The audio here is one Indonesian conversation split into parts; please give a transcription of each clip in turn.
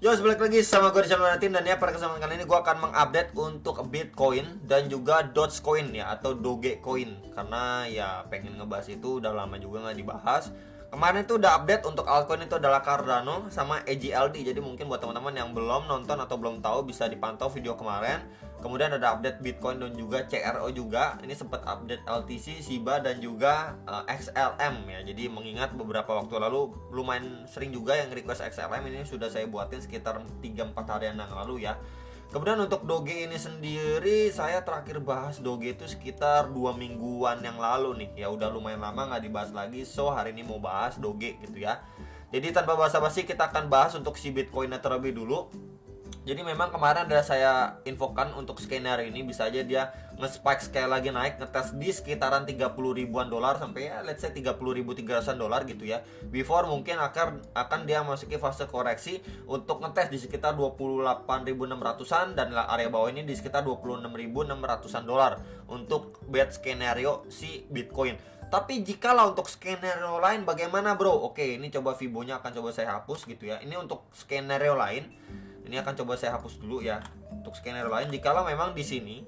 Yo, balik lagi sama gue di channel Natin. Dan ya, pada kesempatan kali ini gue akan mengupdate untuk Bitcoin dan juga Dogecoin ya, atau Dogecoin. Karena ya pengen ngebahas itu, udah lama juga nggak dibahas. Kemarin itu udah update untuk altcoin itu adalah Cardano sama EGLD. Jadi mungkin buat teman-teman yang belum nonton atau belum tahu bisa dipantau video kemarin. Kemudian ada update Bitcoin dan juga CRO juga. Ini sempat update LTC, SHIBA dan juga XLM ya. Jadi mengingat beberapa waktu lalu lumayan sering juga yang request XLM, ini sudah saya buatin sekitar 3-4 harian yang lalu ya. Kemudian untuk Doge ini sendiri, saya terakhir bahas Doge itu sekitar 2 mingguan yang lalu nih. Ya udah lumayan lama nggak dibahas lagi. So hari ini mau bahas Doge gitu ya. Jadi tanpa basa-basi kita akan bahas untuk si Bitcoinnya terlebih dulu. Jadi memang kemarin ada saya infokan untuk skenario ini bisa aja dia nge-spike sekali lagi naik, ngetes di sekitaran 30 ribuan dolar sampai ya let's say 30.300 dolar gitu ya. Before mungkin akan dia masuki fase koreksi untuk ngetes di sekitar 28.600-an dan area bawah ini di sekitar 26.600-an dolar untuk bad skenario si Bitcoin. Tapi jikalau untuk skenario lain bagaimana bro? Oke, ini coba Fibonya akan coba saya hapus gitu ya. Ini untuk skenario lain. Ini akan coba saya hapus dulu ya. Untuk skenario lain, jikalau memang di sini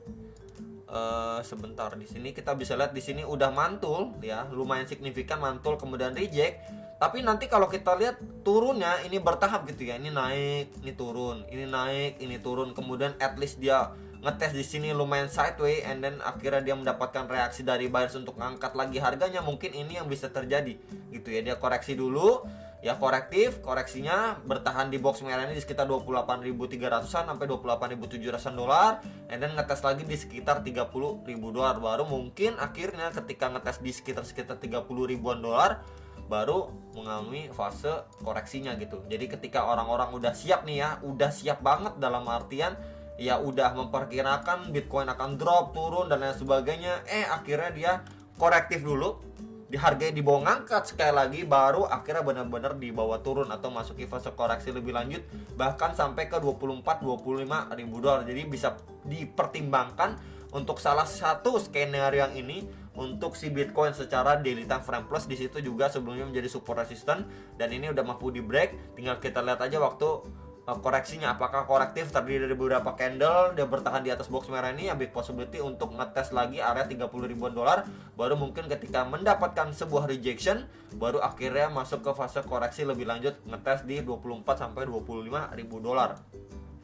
sebentar, di sini kita bisa lihat di sini udah mantul ya, lumayan signifikan mantul kemudian reject. Tapi nanti kalau kita lihat turunnya ini bertahap gitu ya. Ini naik, ini turun, ini naik, ini turun. Kemudian at least dia ngetes di sini lumayan sideways and then akhirnya dia mendapatkan reaksi dari buyers untuk ngangkat lagi harganya. Mungkin ini yang bisa terjadi gitu ya. Dia koreksi dulu. Ya koreksinya bertahan di box merah ini di sekitar 28.300-an sampai 28.700-an dolar, and then ngetes lagi di sekitar 30.000 dolar, baru mungkin akhirnya ketika ngetes di sekitar 30 ribuan dolar baru mengalami fase koreksinya gitu. Jadi ketika orang-orang udah siap nih ya, udah siap banget dalam artian ya udah memperkirakan Bitcoin akan drop, turun dan lain sebagainya, akhirnya dia korektif dulu, dihargai di bawah ngangkat sekali lagi, baru akhirnya benar-benar di bawah turun atau masuki fase koreksi lebih lanjut bahkan sampai ke 24-25 ribu dolar. Jadi bisa dipertimbangkan untuk salah satu skenario yang ini untuk si Bitcoin secara daily time frame, plus di situ juga sebelumnya menjadi support resistance dan ini udah mampu di break. Tinggal kita lihat aja waktu koreksinya apakah korektif terdiri dari beberapa candle, dia bertahan di atas box merah ini, ya big possibility untuk ngetes lagi area 30 ribuan dolar, baru mungkin ketika mendapatkan sebuah rejection baru akhirnya masuk ke fase koreksi lebih lanjut, ngetes di 24 sampai 25 ribu dolar.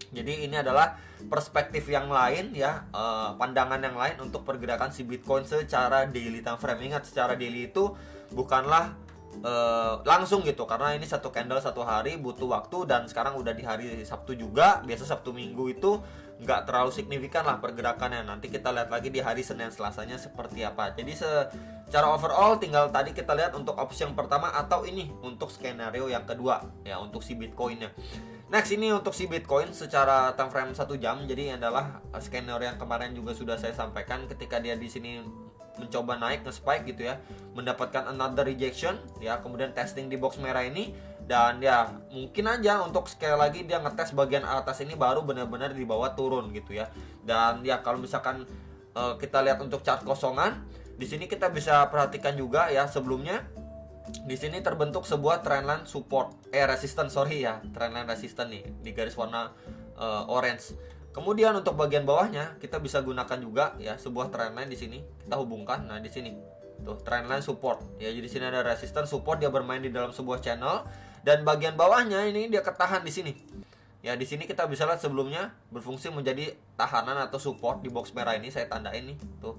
Jadi ini adalah perspektif yang lain ya, pandangan yang lain untuk pergerakan si Bitcoin secara daily time frame. Ingat, secara daily itu bukanlah langsung gitu, karena ini satu candle satu hari butuh waktu, dan sekarang udah di hari Sabtu juga. Biasa Sabtu Minggu itu nggak terlalu signifikan lah pergerakannya. Nanti kita lihat lagi di hari Senin Selasanya seperti apa. Jadi secara overall tinggal tadi kita lihat untuk opsi yang pertama atau ini untuk skenario yang kedua ya untuk si Bitcoinnya. Next, ini untuk si Bitcoin secara time frame 1 jam. Jadi adalah skenario yang kemarin juga sudah saya sampaikan, ketika dia di sini mencoba naik nge-spike gitu ya, mendapatkan another rejection ya, kemudian testing di box merah ini, dan ya mungkin aja untuk sekali lagi dia ngetes bagian atas ini baru benar-benar di bawah turun gitu ya. Dan ya kalau misalkan kita lihat untuk chart kosongan di sini, kita bisa perhatikan juga ya, sebelumnya di sini terbentuk sebuah trendline support resistance trendline resistance nih di garis warna orange. Kemudian untuk bagian bawahnya kita bisa gunakan juga ya sebuah trendline di sini, kita hubungkan. Nah di sini tuh trendline support ya, jadi di sini ada resistance support, dia bermain di dalam sebuah channel, dan bagian bawahnya ini dia ketahan di sini. Ya di sini kita bisa lihat sebelumnya berfungsi menjadi tahanan atau support di box merah ini, saya tandain nih tuh.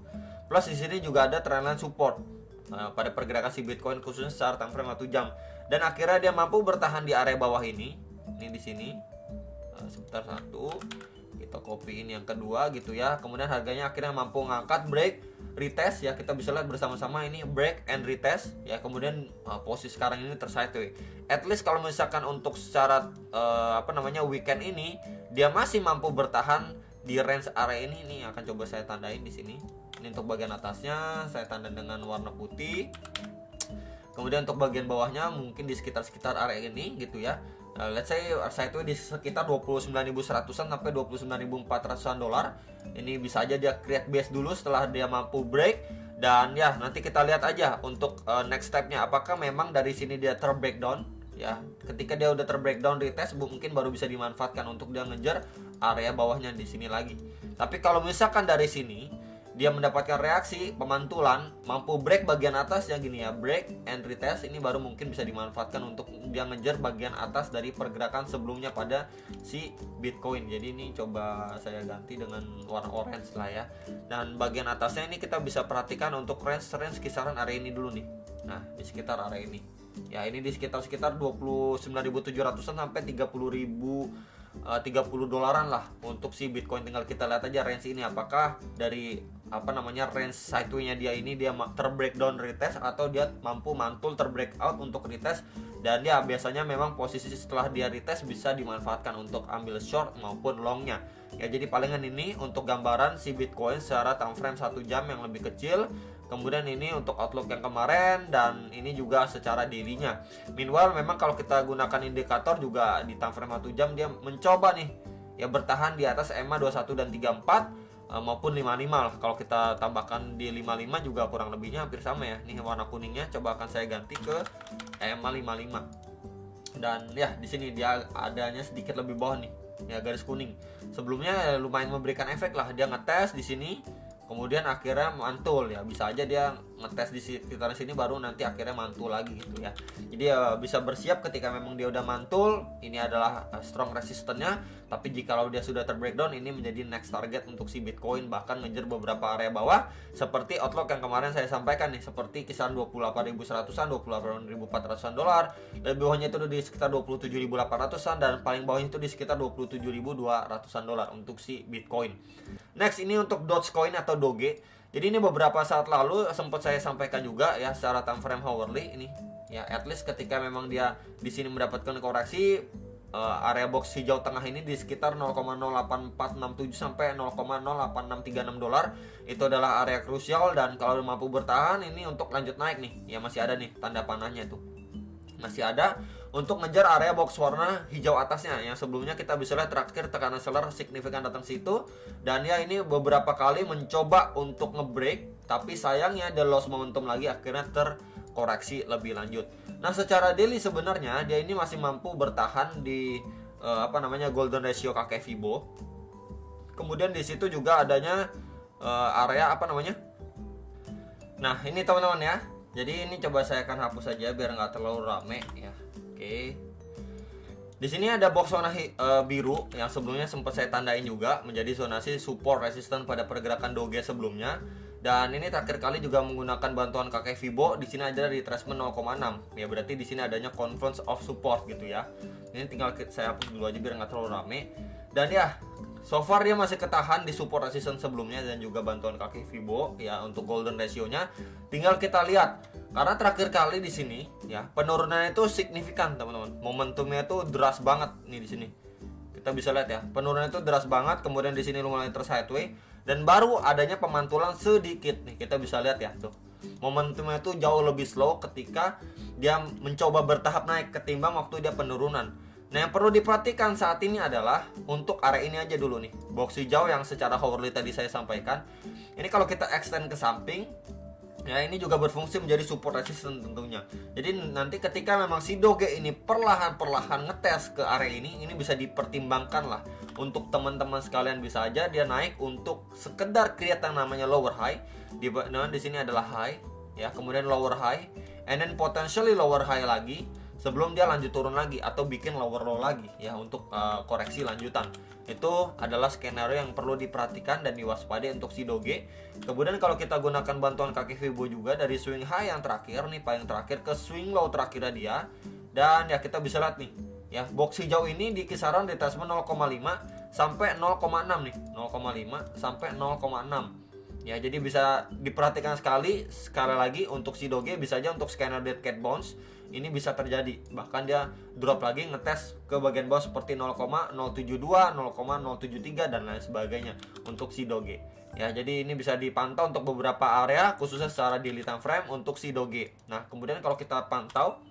Plus di sini juga ada trendline support pada pergerakan si Bitcoin khususnya secara time frame 1 jam, dan akhirnya dia mampu bertahan di area bawah ini di sini. Sebentar, satu kita copyin yang kedua gitu ya. Kemudian harganya akhirnya mampu ngangkat, break, retest ya, kita bisa lihat bersama-sama ini break and retest ya. Kemudian posisi sekarang ini tersideways. At least kalau misalkan untuk secara weekend ini dia masih mampu bertahan di range area ini nih, akan coba saya tandain di sini. Ini untuk bagian atasnya saya tanda dengan warna putih. Kemudian untuk bagian bawahnya mungkin di sekitar area ini gitu ya. Let's say sideways di sekitar 29.100-an sampai 29.400-an dolar. Ini bisa aja dia create base dulu setelah dia mampu break, dan ya nanti kita lihat aja untuk next stepnya apakah memang dari sini dia terbreakdown ya. Ketika dia udah terbreakdown retest, mungkin baru bisa dimanfaatkan untuk dia ngejar area bawahnya di sini lagi. Tapi kalau misalkan dari sini dia mendapatkan reaksi pemantulan, mampu break bagian atas ya gini ya, break and retest, ini baru mungkin bisa dimanfaatkan untuk dia ngejar bagian atas dari pergerakan sebelumnya pada si Bitcoin. Jadi ini coba saya ganti dengan warna orange lah ya. Dan bagian atasnya ini kita bisa perhatikan untuk range kisaran area ini dulu nih. Nah, di sekitar area ini. Ya, ini di sekitar 29.700-an sampai 30 dolaran lah untuk si Bitcoin. Tinggal kita lihat aja range ini apakah dari range sideway-nya dia ini dia terbreakdown retest atau dia mampu mantul terbreakout untuk retest. Dan ya biasanya memang posisi setelah dia retest bisa dimanfaatkan untuk ambil short maupun longnya. Ya, jadi palingan ini untuk gambaran si Bitcoin secara time frame 1 jam yang lebih kecil. Kemudian ini untuk outlook yang kemarin, dan ini juga secara dirinya. Meanwhile memang kalau kita gunakan indikator juga di time frame 1 jam dia mencoba nih ya bertahan di atas EMA 21 dan 34 maupun 55 lah. Kalau kita tambahkan di 55 juga kurang lebihnya hampir sama ya. Nih warna kuningnya coba akan saya ganti ke EMA 55. Dan ya di sini dia adanya sedikit lebih bawah nih. Ya garis kuning. Sebelumnya lumayan memberikan efek lah, dia ngetes di sini. Kemudian akhirnya mantul ya, bisa aja dia ngetes di sekitar sini baru nanti akhirnya mantul lagi gitu ya. Jadi ya bisa bersiap ketika memang dia udah mantul, ini adalah strong resistannya. Tapi jikalau dia sudah terbreakdown, ini menjadi next target untuk si Bitcoin, bahkan ngejar beberapa area bawah seperti outlook yang kemarin saya sampaikan nih, seperti kisaran 28.100-an, 28.400-an dolar. Lebih bawahnya itu di sekitar 27.800-an dan paling bawahnya itu di sekitar 27.200-an dolar untuk si Bitcoin. Next ini untuk Dogecoin atau Doge. Jadi ini beberapa saat lalu sempat saya sampaikan juga ya secara time frame hourly ini ya, at least ketika memang dia di sini mendapatkan koreksi area box hijau tengah ini di sekitar 0,08467 sampai 0,08636 dolar itu adalah area krusial. Dan kalau mampu bertahan ini untuk lanjut naik nih ya, masih ada nih tanda panahnya tuh, masih ada untuk ngejar area box warna hijau atasnya yang sebelumnya kita bisa lihat terakhir tekanan seller signifikan datang situ. Dan ya ini beberapa kali mencoba untuk ngebreak, tapi sayangnya dia loss momentum lagi, akhirnya terkoreksi lebih lanjut. Nah secara daily sebenarnya dia ini masih mampu bertahan di golden ratio kakek Fibo. Kemudian di situ juga adanya area nah ini teman-teman ya. Jadi ini coba saya akan hapus saja biar nggak terlalu rame ya. Oke. Di sini ada box zona biru yang sebelumnya sempat saya tandain juga menjadi zonasi support resisten pada pergerakan Doge sebelumnya. Dan ini terakhir kali juga menggunakan bantuan kakek Fibo. Di sini ada retracement 0,6. Ya berarti di sini adanya convergence of support gitu ya. Ini tinggal saya hapus dulu aja biar nggak terlalu rame. Dan ya so far dia masih ketahan di support resistance sebelumnya dan juga bantuan kaki Fibo ya untuk golden ratio-nya. Tinggal kita lihat karena terakhir kali di sini ya penurunannya itu signifikan teman-teman. Momentumnya itu deras banget nih di sini. Kita bisa lihat ya, penurunannya itu deras banget. Kemudian di sini lumayan tersideways dan baru adanya pemantulan sedikit nih. Kita bisa lihat ya tuh. Momentumnya itu jauh lebih slow ketika dia mencoba bertahap naik ketimbang waktu dia penurunan. Nah yang perlu diperhatikan saat ini adalah untuk area ini aja dulu nih, box hijau yang secara hourly tadi saya sampaikan. Ini kalau kita extend ke samping ya ini juga berfungsi menjadi support resistance tentunya. Jadi nanti ketika memang si Doge ini perlahan-perlahan ngetes ke area ini bisa dipertimbangkan lah untuk teman-teman sekalian. Bisa aja dia naik untuk sekedar create yang namanya lower high. Di sini adalah high ya, kemudian lower high, and then potentially lower high lagi sebelum dia lanjut turun lagi atau bikin lower low lagi ya untuk koreksi lanjutan. Itu adalah skenario yang perlu diperhatikan dan diwaspadai untuk si Doge. Kemudian kalau kita gunakan bantuan kaki Fibo juga dari swing high yang terakhir nih, paling terakhir ke swing low terakhir dia. Dan ya kita bisa lihat nih ya, box hijau ini di kisaran retracement 0,5 sampai 0,6 nih, 0,5 sampai 0,6. Ya, jadi bisa diperhatikan sekali lagi untuk si Doge. Bisa aja untuk scanner dead cat bounce ini bisa terjadi, bahkan dia drop lagi ngetes ke bagian bawah seperti 0,072, 0,073 dan lain sebagainya untuk si Doge. Ya, jadi ini bisa dipantau untuk beberapa area khususnya secara daily time frame untuk si Doge. Nah, kemudian kalau kita pantau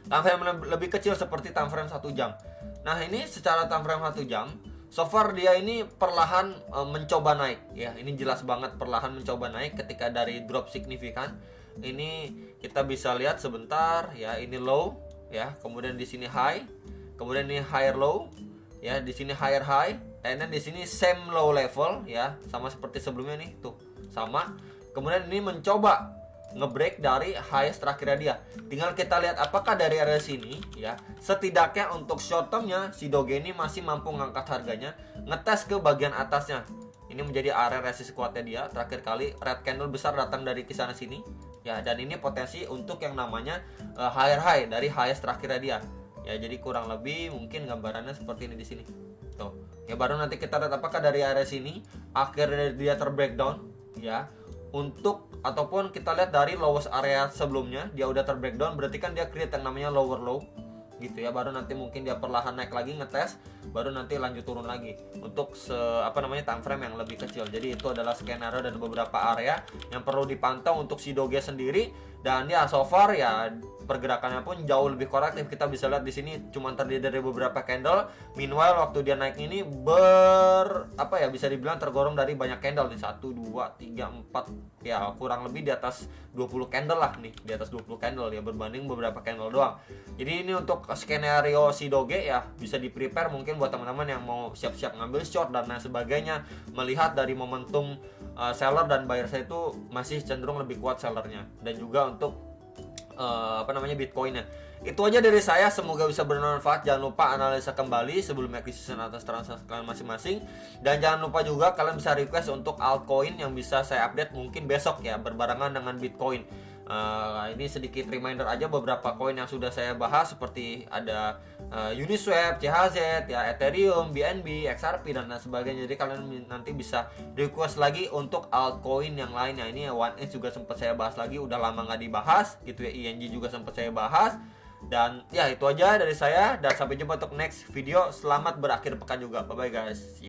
time frame lebih kecil seperti time frame 1 jam. Nah, ini secara time frame 1 jam so far dia ini perlahan mencoba naik ya. Ini jelas banget perlahan mencoba naik ketika dari drop signifikan. Ini kita bisa lihat sebentar ya, ini low ya, kemudian di sini high, kemudian ini higher low, ya, di sini higher high, dan di sini same low level, ya, sama seperti sebelumnya nih, tuh, sama. Kemudian ini mencoba ngebreak dari highest terakhirnya dia. Tinggal kita lihat apakah dari area sini, ya, setidaknya untuk short termnya si Doge ini masih mampu ngangkat harganya, ngetes ke bagian atasnya. Ini menjadi area resist kuatnya dia. Terakhir kali red candle besar datang dari kisaran sini, ya, dan ini potensi untuk yang namanya higher high dari highest terakhirnya dia. Ya, jadi kurang lebih mungkin gambarannya seperti ini di sini. Tuh. Ya, baru nanti kita lihat apakah dari area sini akhirnya dia terbreakdown, ya. Untuk ataupun kita lihat dari lowest area sebelumnya dia udah terbreakdown, berarti kan dia create yang namanya lower low gitu ya. Baru nanti mungkin dia perlahan naik lagi ngetes, baru nanti lanjut turun lagi untuk time frame yang lebih kecil. Jadi itu adalah skenario dan beberapa area yang perlu dipantau untuk si Doge sendiri. Dan ya so far ya pergerakannya pun jauh lebih korektif. Kita bisa lihat di sini cuma terdiri dari beberapa candle. Meanwhile waktu dia naik ini bisa dibilang tergolong dari banyak candle nih, 1 2 3 4, ya kurang lebih di atas 20 candle lah nih, di atas 20 candle ya berbanding beberapa candle doang. Jadi ini untuk skenario si Doge ya bisa di prepare mungkin buat teman-teman yang mau siap-siap ngambil short dan lain sebagainya, melihat dari momentum seller dan buyer saya itu masih cenderung lebih kuat sellernya, dan juga untuk Bitcoinnya. Itu aja dari saya, semoga bisa bermanfaat. Jangan lupa analisa kembali sebelum acquisition atas transaksi kalian masing-masing, dan jangan lupa juga kalian bisa request untuk altcoin yang bisa saya update mungkin besok ya berbarengan dengan Bitcoin. Ini sedikit reminder aja beberapa koin yang sudah saya bahas, seperti ada Uniswap, CHZ, ya, Ethereum, BNB, XRP dan lain sebagainya. Jadi kalian nanti bisa request lagi untuk altcoin yang lainnya. Ini OneInch juga sempat saya bahas lagi, udah lama nggak dibahas gitu ya. ING juga sempat saya bahas. Dan ya itu aja dari saya, dan sampai jumpa untuk next video. Selamat berakhir pekan juga. Bye bye guys.